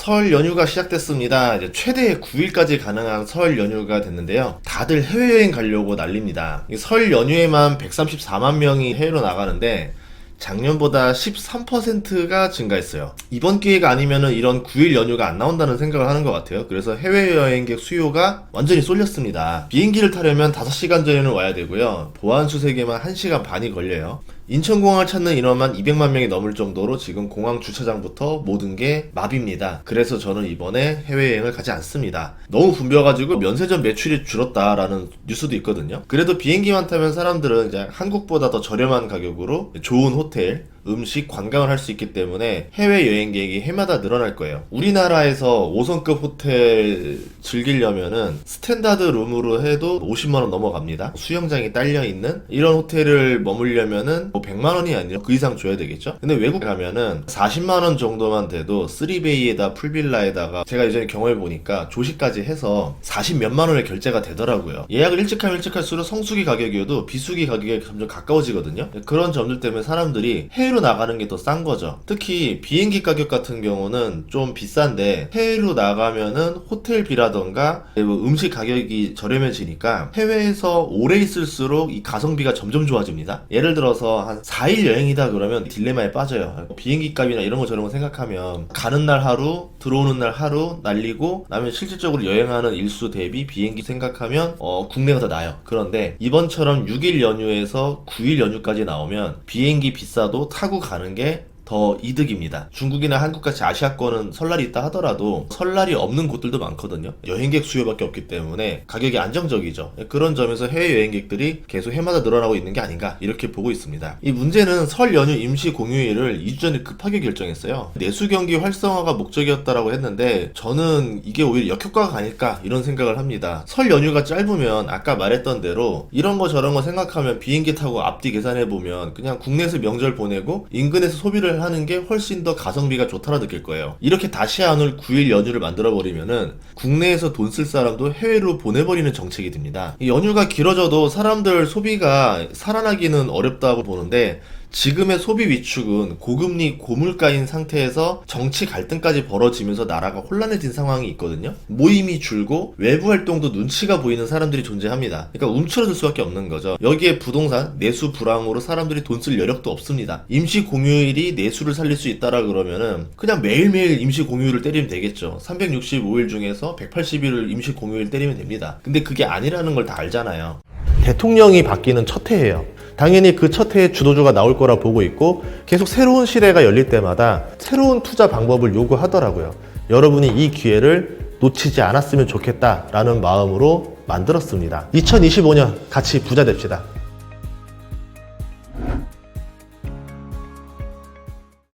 설 연휴가 시작됐습니다. 이제 최대 9일까지 가능한 설 연휴가 됐는데요. 다들 해외여행 가려고 난립니다. 이 설 연휴에만 134만 명이 해외로 나가는데 작년보다 13%가 증가했어요. 이번 기회가 아니면은 이런 9일 연휴가 안 나온다는 생각을 하는 것 같아요. 그래서 해외여행객 수요가 완전히 쏠렸습니다. 비행기를 타려면 5시간 전에는 와야 되고요. 보안 수색에만 1시간 반이 걸려요. 인천공항을 찾는 인원만 200만 명이 넘을 정도로 지금 공항 주차장부터 모든 게 마비입니다. 그래서 저는 이번에 해외여행을 가지 않습니다. 너무 붐벼가지고 면세점 매출이 줄었다라는 뉴스도 있거든요. 그래도 비행기만 타면 사람들은 이제 한국보다 더 저렴한 가격으로 좋은 호텔, 음식, 관광을 할 수 있기 때문에 해외여행 계획이 해마다 늘어날 거예요. 우리나라에서 5성급 호텔 즐기려면은 스탠다드 룸으로 해도 50만원 넘어갑니다. 수영장이 딸려있는 이런 호텔을 머물려면은 100만원이 아니라 그 이상 줘야 되겠죠? 근데 외국 가면은 40만원 정도만 돼도 3베이에다 풀빌라에다가 제가 예전에 경험해 보니까 조식까지 해서 40 몇만 원의 결제가 되더라고요. 예약을 일찍 하면 일찍 할수록 성수기 가격이어도 비수기 가격에 점점 가까워지거든요. 그런 점들 때문에 사람들이 해외로 나가는 게 더 싼 거죠. 특히 비행기 가격 같은 경우는 좀 비싼데 해외로 나가면은 호텔비라던가 음식 가격이 저렴해지니까 해외에서 오래 있을수록 이 가성비가 점점 좋아집니다. 예를 들어서 한 4일 여행이다 그러면 딜레마에 빠져요. 비행기 값이나 이런 거 저런 거 생각하면 가는 날 하루, 들어오는 날 하루 날리고 나면 실질적으로 여행하는 일수 대비 비행기 생각하면 국내가 더 나아요. 그런데 이번처럼 6일 연휴에서 9일 연휴까지 나오면 비행기 비싸도 타고 가는 게 더 이득입니다. 중국이나 한국같이 아시아권은 설날이 있다 하더라도 설날이 없는 곳들도 많거든요. 여행객 수요밖에 없기 때문에 가격이 안정적이죠. 그런 점에서 해외여행객들이 계속 해마다 늘어나고 있는 게 아닌가 이렇게 보고 있습니다. 이 문제는 설 연휴 임시 공휴일을 2주 전에 급하게 결정했어요. 내수 경기 활성화가 목적이었다라고 했는데 저는 이게 오히려 역효과가 아닐까 이런 생각을 합니다. 설 연휴가 짧으면 아까 말했던 대로 이런 거 저런 거 생각하면 비행기 타고 앞뒤 계산해보면 그냥 국내에서 명절 보내고 인근에서 소비를 하는 게 훨씬 더 가성비가 좋다라 느낄 거예요. 이렇게 다시 안 올 9일 연휴를 만들어 버리면은 국내에서 돈 쓸 사람도 해외로 보내버리는 정책이 됩니다. 이 연휴가 길어져도 사람들 소비가 살아나기는 어렵다고 보는데 지금의 소비 위축은 고금리 고물가인 상태에서 정치 갈등까지 벌어지면서 나라가 혼란해진 상황이 있거든요. 모임이 줄고 외부 활동도 눈치가 보이는 사람들이 존재합니다. 그러니까 움츠러들 수밖에 없는 거죠. 여기에 부동산 내수 불황으로 사람들이 돈 쓸 여력도 없습니다. 임시 공휴일이 내수를 살릴 수 있다라 그러면은 그냥 매일매일 임시 공휴일을 때리면 되겠죠. 365일 중에서 180일을 임시 공휴일 때리면 됩니다. 근데 그게 아니라는 걸 다 알잖아요. 대통령이 바뀌는 첫 해예요. 당연히 그 첫 해에 주도주가 나올 거라 보고 있고 계속 새로운 시대가 열릴 때마다 새로운 투자 방법을 요구하더라고요. 여러분이 이 기회를 놓치지 않았으면 좋겠다라는 마음으로 만들었습니다. 2025년 같이 부자 됩시다.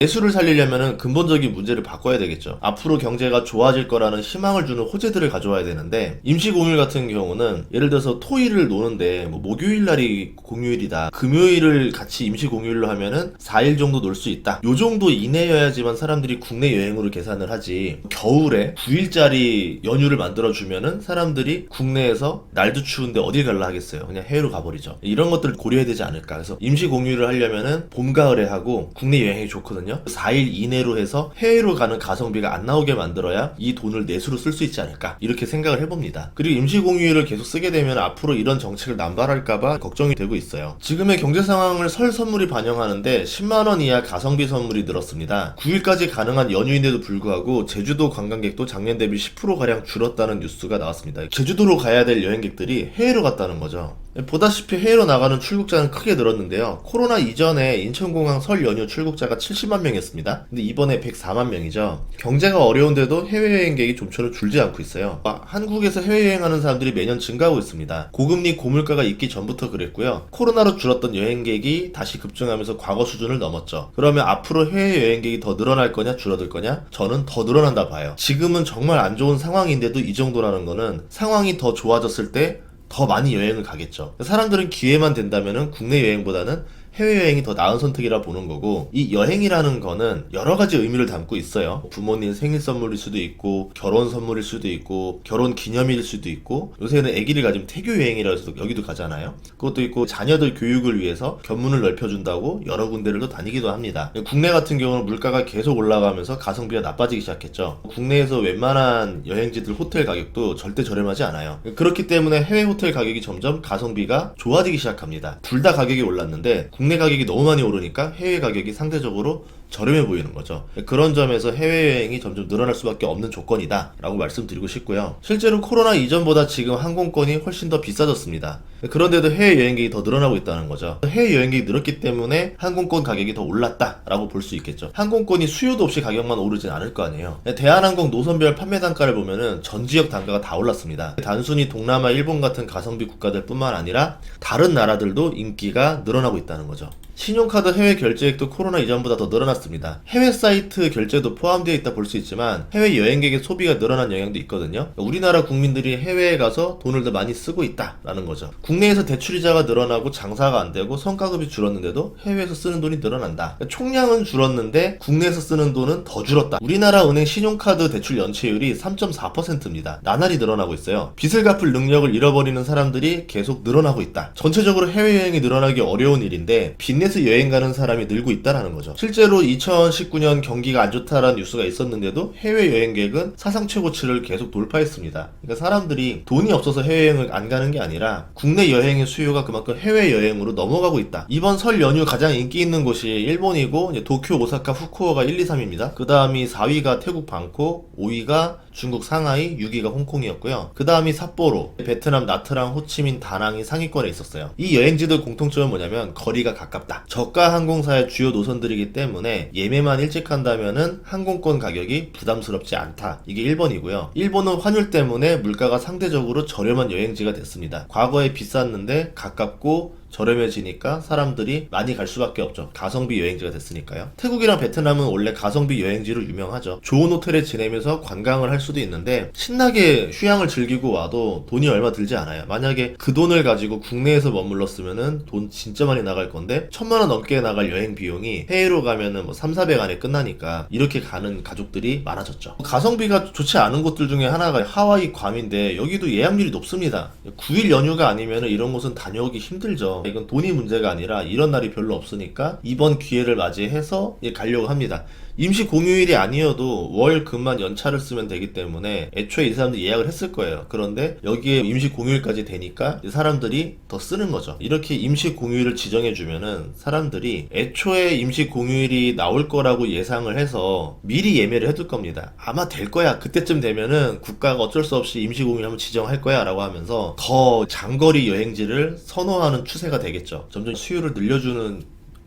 내수를 살리려면 근본적인 문제를 바꿔야 되겠죠. 앞으로 경제가 좋아질 거라는 희망을 주는 호재들을 가져와야 되는데 임시공휴일 같은 경우는 예를 들어서 토일을 노는데 목요일 날이 공휴일이다. 금요일을 같이 임시공휴일로 하면은 4일 정도 놀 수 있다. 요 정도 이내여야지만 사람들이 국내 여행으로 계산을 하지. 겨울에 9일짜리 연휴를 만들어주면은 사람들이 국내에서 날도 추운데 어딜 갈라 하겠어요. 그냥 해외로 가버리죠. 이런 것들을 고려해야 되지 않을까. 그래서 임시공휴일을 하려면은 봄, 가을에 하고 국내 여행이 좋거든요. 4일 이내로 해서 해외로 가는 가성비가 안 나오게 만들어야 이 돈을 내수로 쓸 수 있지 않을까 이렇게 생각을 해봅니다. 그리고 임시공휴일을 계속 쓰게 되면 앞으로 이런 정책을 남발할까봐 걱정이 되고 있어요. 지금의 경제 상황을 설 선물이 반영하는데 10만원 이하 가성비 선물이 늘었습니다. 9일까지 가능한 연휴인데도 불구하고 제주도 관광객도 작년 대비 10%가량 줄었다는 뉴스가 나왔습니다. 제주도로 가야 될 여행객들이 해외로 갔다는 거죠. 보다시피 해외로 나가는 출국자는 크게 늘었는데요. 코로나 이전에 인천공항 설 연휴 출국자가 70만 명이었습니다. 근데 이번에 104만 명이죠. 경제가 어려운데도 해외여행객이 좀처럼 줄지 않고 있어요. 한국에서 해외여행하는 사람들이 매년 증가하고 있습니다. 고금리 고물가가 있기 전부터 그랬고요. 코로나로 줄었던 여행객이 다시 급증하면서 과거 수준을 넘었죠. 그러면 앞으로 해외여행객이 더 늘어날 거냐 줄어들 거냐? 저는 더 늘어난다 봐요. 지금은 정말 안 좋은 상황인데도 이 정도라는 거는 상황이 더 좋아졌을 때 더 많이 여행을 가겠죠. 사람들은 기회만 된다면은 국내 여행보다는 해외여행이 더 나은 선택이라 보는 거고, 이 여행이라는 거는 여러 가지 의미를 담고 있어요. 부모님 생일 선물일 수도 있고, 결혼 선물일 수도 있고, 결혼 기념일일 수도 있고, 요새는 아기를 가지면 태교 여행이라 해서 여기도 가잖아요. 그것도 있고, 자녀들 교육을 위해서 견문을 넓혀준다고 여러 군데를 또 다니기도 합니다. 국내 같은 경우는 물가가 계속 올라가면서 가성비가 나빠지기 시작했죠. 국내에서 웬만한 여행지들 호텔 가격도 절대 저렴하지 않아요. 그렇기 때문에 해외 호텔 가격이 점점 가성비가 좋아지기 시작합니다. 둘 다 가격이 올랐는데 국내 가격이 너무 많이 오르니까 해외 가격이 상대적으로 저렴해 보이는 거죠. 그런 점에서 해외여행이 점점 늘어날 수밖에 없는 조건이다 라고 말씀드리고 싶고요. 실제로 코로나 이전보다 지금 항공권이 훨씬 더 비싸졌습니다. 그런데도 해외여행객이 더 늘어나고 있다는 거죠. 해외여행객이 늘었기 때문에 항공권 가격이 더 올랐다 라고 볼 수 있겠죠. 항공권이 수요도 없이 가격만 오르진 않을 거 아니에요. 대한항공 노선별 판매 단가를 보면은 전 지역 단가가 다 올랐습니다. 단순히 동남아, 일본 같은 가성비 국가들 뿐만 아니라 다른 나라들도 인기가 늘어나고 있다는 거죠. 신용카드 해외 결제액도 코로나 이전보다 더 늘어났습니다. 해외 사이트 결제도 포함되어 있다 볼 수 있지만 해외 여행객의 소비가 늘어난 영향도 있거든요. 우리나라 국민들이 해외에 가서 돈을 더 많이 쓰고 있다라는 거죠. 국내에서 대출이자가 늘어나고 장사가 안 되고 성과급이 줄었는데도 해외에서 쓰는 돈이 늘어난다. 총량은 줄었는데 국내에서 쓰는 돈은 더 줄었다. 우리나라 은행 신용카드 대출 연체율이 3.4%입니다. 나날이 늘어나고 있어요. 빚을 갚을 능력을 잃어버리는 사람들이 계속 늘어나고 있다. 전체적으로 해외여행이 늘어나기 어려운 일인데 빚내 여행 가는 사람이 늘고 있다라는 거죠. 실제로 2019년 경기가 안 좋다라는 뉴스가 있었는데도 해외여행객은 사상 최고치를 계속 돌파했습니다. 그러니까 사람들이 돈이 없어서 해외여행을 안 가는 게 아니라 국내 여행의 수요가 그만큼 해외여행으로 넘어가고 있다. 이번 설 연휴 가장 인기 있는 곳이 일본이고 이제 도쿄, 오사카, 후쿠오카 1, 2, 3입니다. 그 다음이 4위가 태국 방콕, 5위가 중국 상하이, 6위가 홍콩이었고요. 그 다음이 삿포로, 베트남 나트랑, 호치민, 다낭이 상위권에 있었어요. 이 여행지들 공통점은 뭐냐면 거리가 가깝다. 저가 항공사의 주요 노선들이기 때문에 예매만 일찍 한다면은 항공권 가격이 부담스럽지 않다. 이게 1번이고요. 일본은 환율 때문에 물가가 상대적으로 저렴한 여행지가 됐습니다. 과거에 비쌌는데 가깝고 저렴해지니까 사람들이 많이 갈 수밖에 없죠. 가성비 여행지가 됐으니까요. 태국이랑 베트남은 원래 가성비 여행지로 유명하죠. 좋은 호텔에 지내면서 관광을 할 수도 있는데 신나게 휴양을 즐기고 와도 돈이 얼마 들지 않아요. 만약에 그 돈을 가지고 국내에서 머물렀으면은 돈 진짜 많이 나갈 건데 1,000만 원 넘게 나갈 여행 비용이 해외로 가면은 뭐 3, 400 안에 끝나니까 이렇게 가는 가족들이 많아졌죠. 가성비가 좋지 않은 곳들 중에 하나가 하와이, 괌인데 여기도 예약률이 높습니다. 9일 연휴가 아니면은 이런 곳은 다녀오기 힘들죠. 이건 돈이 문제가 아니라 이런 날이 별로 없으니까 이번 기회를 맞이해서 가려고 합니다. 임시 공휴일이 아니어도 월 금만 연차를 쓰면 되기 때문에 애초에 이 사람들이 예약을 했을 거예요. 그런데 여기에 임시 공휴일까지 되니까 사람들이 더 쓰는 거죠. 이렇게 임시 공휴일을 지정해 주면은 사람들이 애초에 임시 공휴일이 나올 거라고 예상을 해서 미리 예매를 해둘 겁니다. 아마 될 거야. 그때쯤 되면은 국가가 어쩔 수 없이 임시 공휴일 한번 지정할 거야 라고 하면서 더 장거리 여행지를 선호하는 추세가 되겠죠. 점점 수요를 늘려주는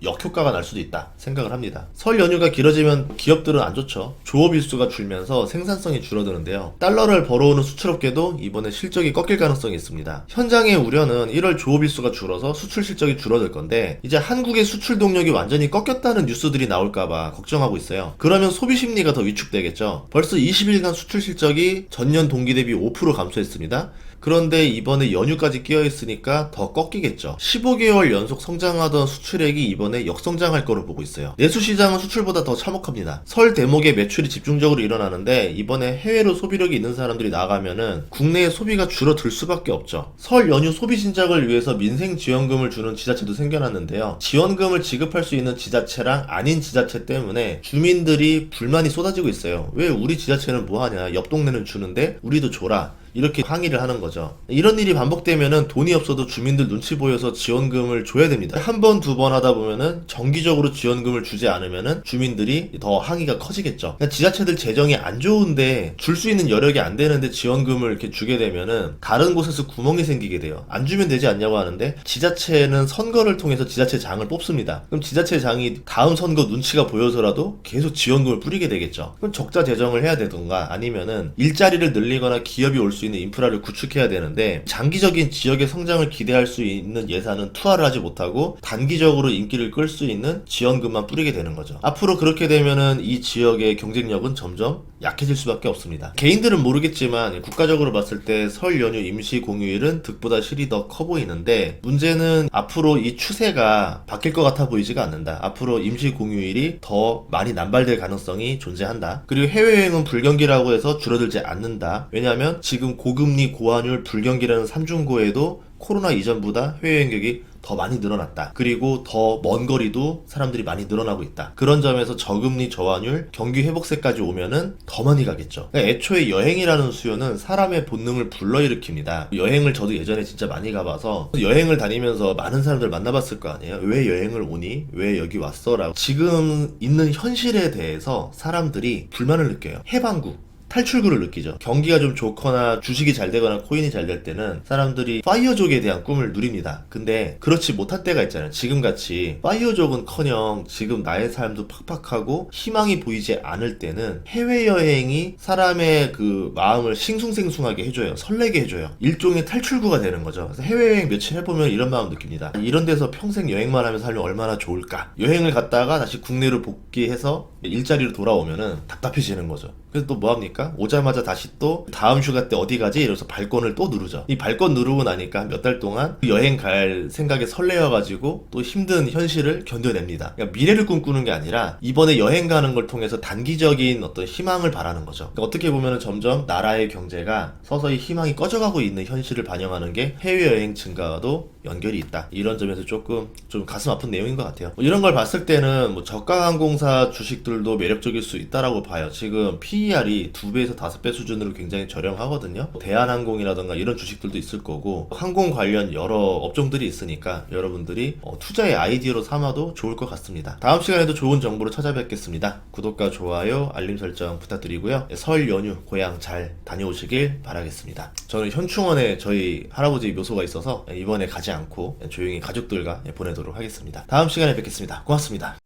역효과가 날 수도 있다 생각을 합니다. 설 연휴가 길어지면 기업들은 안 좋죠. 조업 일수가 줄면서 생산성이 줄어드는데요. 달러를 벌어오는 수출업계도 이번에 실적이 꺾일 가능성이 있습니다. 현장의 우려는 1월 조업 일수가 줄어서 수출 실적이 줄어들 건데 이제 한국의 수출 동력이 완전히 꺾였다는 뉴스들이 나올까봐 걱정하고 있어요. 그러면 소비 심리가 더 위축되겠죠. 벌써 20일간 수출 실적이 전년 동기 대비 5% 감소했습니다. 그런데 이번에 연휴까지 끼어있으니까 더 꺾이겠죠. 15개월 연속 성장하던 수출액이 이번에 역성장할 거로 보고 있어요. 내수시장은 수출보다 더 참혹합니다. 설 대목에 매출이 집중적으로 일어나는데 이번에 해외로 소비력이 있는 사람들이 나가면은 국내의 소비가 줄어들 수밖에 없죠. 설 연휴 소비 진작을 위해서 민생지원금을 주는 지자체도 생겨났는데요. 지원금을 지급할 수 있는 지자체랑 아닌 지자체 때문에 주민들이 불만이 쏟아지고 있어요. 왜 우리 지자체는 뭐하냐, 옆 동네는 주는데 우리도 줘라, 이렇게 항의를 하는 거죠. 이런 일이 반복되면은 돈이 없어도 주민들 눈치 보여서 지원금을 줘야 됩니다. 한 번, 두 번 하다 보면은 정기적으로 지원금을 주지 않으면은 주민들이 더 항의가 커지겠죠. 그러니까 지자체들 재정이 안 좋은데 줄 수 있는 여력이 안 되는데 지원금을 이렇게 주게 되면은 다른 곳에서 구멍이 생기게 돼요. 안 주면 되지 않냐고 하는데 지자체는 선거를 통해서 지자체장을 뽑습니다. 그럼 지자체장이 다음 선거 눈치가 보여서라도 계속 지원금을 뿌리게 되겠죠. 그럼 적자 재정을 해야 되던가 아니면은 일자리를 늘리거나 기업이 올 수 있는 인프라를 구축해야 되는데 장기적인 지역의 성장을 기대할 수 있는 예산은 투하를 하지 못하고 단기적으로 인기를 끌 수 있는 지원금만 뿌리게 되는 거죠. 앞으로 그렇게 되면은 이 지역의 경쟁력은 점점 약해질 수밖에 없습니다. 개인들은 모르겠지만 국가적으로 봤을 때 설 연휴 임시 공휴일은 득보다 실이 더 커 보이는데, 문제는 앞으로 이 추세가 바뀔 것 같아 보이지가 않는다. 앞으로 임시 공휴일이 더 많이 남발될 가능성이 존재한다. 그리고 해외여행은 불경기라고 해서 줄어들지 않는다. 왜냐하면 지금 고금리 고환율 불경기라는 삼중고에도 코로나 이전보다 해외여행객이 더 많이 늘어났다. 그리고 더 먼 거리도 사람들이 많이 늘어나고 있다. 그런 점에서 저금리 저환율 경기 회복세까지 오면은 더 많이 가겠죠. 그러니까 애초에 여행이라는 수요는 사람의 본능을 불러일으킵니다. 여행을 저도 예전에 진짜 많이 가봐서 여행을 다니면서 많은 사람들 만나봤을 거 아니에요. 왜 여행을 오니? 왜 여기 왔어? 라고 지금 있는 현실에 대해서 사람들이 불만을 느껴요. 해방구 탈출구를 느끼죠. 경기가 좀 좋거나 주식이 잘 되거나 코인이 잘 될 때는 사람들이 파이어족에 대한 꿈을 누립니다. 근데 그렇지 못할 때가 있잖아요. 지금같이 파이어족은커녕 지금 나의 삶도 팍팍하고 희망이 보이지 않을 때는 해외여행이 사람의 그 마음을 싱숭생숭하게 해줘요. 설레게 해줘요. 일종의 탈출구가 되는 거죠. 그래서 해외여행 며칠 해보면 이런 마음 느낍니다. 이런 데서 평생 여행만 하면서 살면 얼마나 좋을까. 여행을 갔다가 다시 국내로 복귀해서 일자리로 돌아오면은 답답해지는 거죠. 그래서 또 뭐합니까? 오자마자 다시 또 다음 휴가 때 어디 가지? 이러면서 발권을 또 누르죠. 이 발권 누르고 나니까 몇 달 동안 여행 갈 생각에 설레어가지고 또 힘든 현실을 견뎌냅니다. 그러니까 미래를 꿈꾸는 게 아니라 이번에 여행 가는 걸 통해서 단기적인 어떤 희망을 바라는 거죠. 그러니까 어떻게 보면 점점 나라의 경제가 서서히 희망이 꺼져가고 있는 현실을 반영하는 게 해외여행 증가와도 연결이 있다. 이런 점에서 조금 좀 가슴 아픈 내용인 것 같아요. 이런 걸 봤을 때는 뭐 저가항공사 주식들도 매력적일 수 있다라고 봐요. 지금 PER이 2배에서 5배 수준으로 굉장히 저렴하거든요. 대한항공이라던가 이런 주식들도 있을 거고, 항공 관련 여러 업종들이 있으니까 여러분들이 투자의 아이디어로 삼아도 좋을 것 같습니다. 다음 시간에도 좋은 정보로 찾아뵙겠습니다. 구독과 좋아요, 알림 설정 부탁드리고요. 설 연휴 고향 잘 다녀오시길 바라겠습니다. 저는 현충원에 저희 할아버지 묘소가 있어서 이번에 가지 않고 조용히 가족들과 보내도록 하겠습니다. 다음 시간에 뵙겠습니다. 고맙습니다.